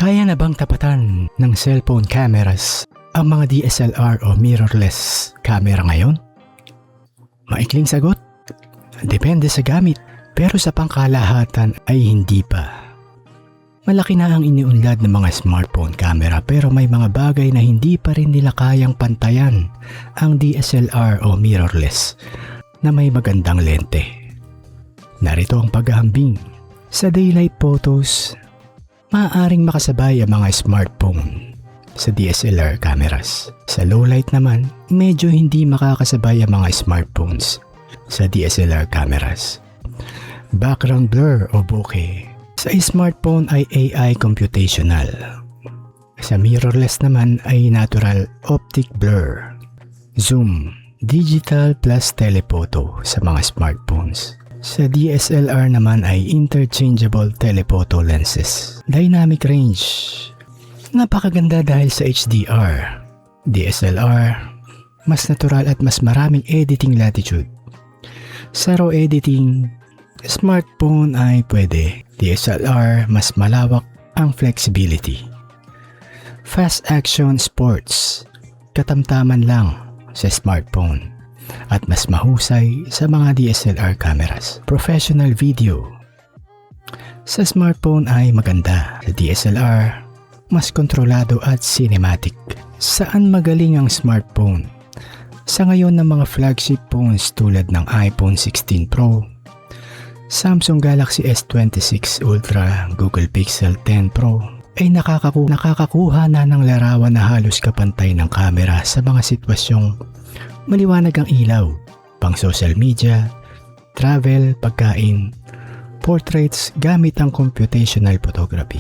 Kaya na bang tapatan ng cellphone cameras ang mga DSLR o mirrorless camera ngayon? Maikling sagot, depende sa gamit, pero sa pangkalahatan ay hindi pa. Malaki na ang iniunlad ng mga smartphone camera pero may mga bagay na hindi pa rin nila kayang pantayan ang DSLR o mirrorless na may magandang lente. Narito ang paghahambing. Sa daylight photos, maaaring makasabay ang mga smartphone sa DSLR cameras. Sa low light naman, medyo hindi makakasabay ang mga smartphones sa DSLR cameras. Background blur o bokeh. Sa smartphone ay AI computational. Sa mirrorless naman ay natural optic blur. Zoom, digital plus telephoto sa mga smartphones. Sa DSLR naman ay interchangeable telephoto lenses. Dynamic range. Napakaganda dahil sa HDR. DSLR, mas natural at mas maraming editing latitude. Sa RAW editing, smartphone ay pwede. DSLR, mas malawak ang flexibility. Fast action sports, katamtaman lang sa smartphone at mas mahusay sa mga DSLR cameras. Professional video. Sa smartphone ay maganda. Sa DSLR, mas kontrolado at cinematic. Saan magaling ang smartphone? Sa ngayon ng mga flagship phones tulad ng iPhone 16 Pro, Samsung Galaxy S26 Ultra, Google Pixel 10 Pro ay nakakakuha na ng larawan na halos kapantay ng camera sa mga sitwasyong maliwanag ang ilaw, pang social media, travel, pagkain, portraits gamit ang computational photography.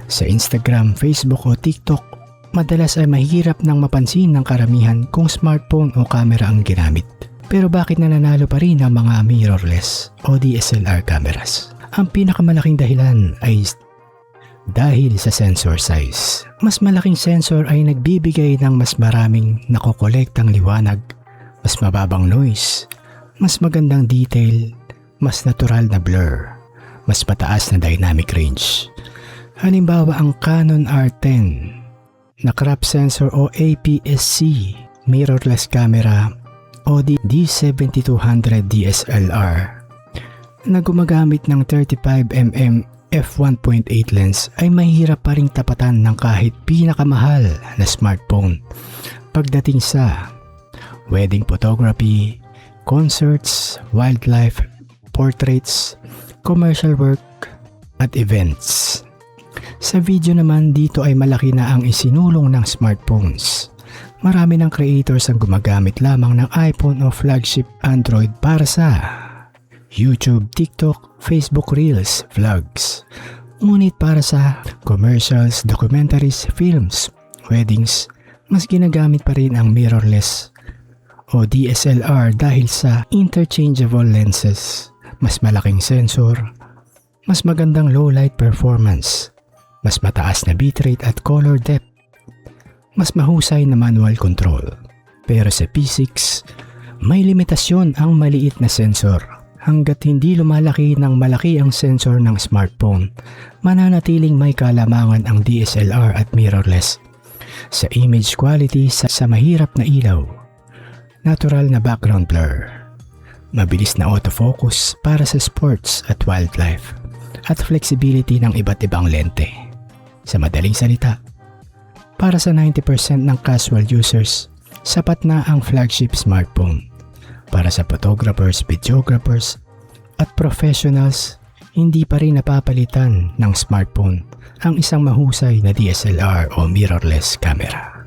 Sa Instagram, Facebook o TikTok, madalas ay mahirap nang mapansin ng karamihan kung smartphone o camera ang ginamit. Pero bakit nananalo pa rin ang mga mirrorless o DSLR cameras? Ang pinakamalaking dahilan ay dahil sa sensor size. Mas malaking sensor ay nagbibigay ng mas maraming nakokolektang liwanag, mas mababang noise, mas magandang detail, mas natural na blur, mas mataas na dynamic range. Halimbawa ang Canon R10 na crop sensor o APS-C mirrorless camera o D7200 DSLR na gumagamit ng 35mm f1.8 lens ay mahirap pa ring tapatan ng kahit pinakamahal na smartphone pagdating sa wedding photography, concerts, wildlife, portraits, commercial work, at events. Sa video naman dito ay malaki na ang isinulong ng smartphones. Marami ng creators ang gumagamit lamang ng iPhone o flagship Android para sa YouTube, TikTok, Facebook Reels, vlogs. Ngunit para sa commercials, documentaries, films, weddings, mas ginagamit pa rin ang mirrorless o DSLR dahil sa interchangeable lenses, mas malaking sensor, mas magandang low light performance, mas mataas na bitrate at color depth, mas mahusay na manual control. Pero sa P6, may limitasyon ang maliit na sensor. Hanggat hindi lumalaki ng malaki ang sensor ng smartphone, mananatiling may kalamangan ang DSLR at mirrorless sa image quality sa mahirap na ilaw, natural na background blur, mabilis na autofocus para sa sports at wildlife, at flexibility ng iba't ibang lente. Sa madaling salita, para sa 90% ng casual users, sapat na ang flagship smartphone. Para sa photographers, videographers, at professionals, hindi pa rin napapalitan ng smartphone ang isang mahusay na DSLR o mirrorless camera.